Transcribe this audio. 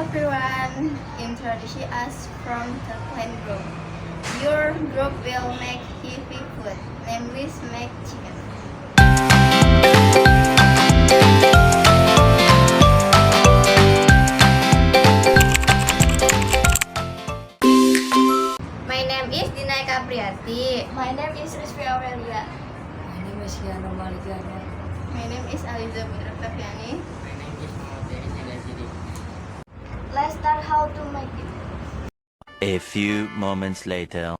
everyone, introduce us from the clan group. Your group will make heavy food, namely make chicken. My name is Dina apriyati. My name is Rizvi Aurelia. My name is maliki. My name is Aliza, Putri, Oktaviani. My name is asyidik. Let's start how to make it. A few moments later.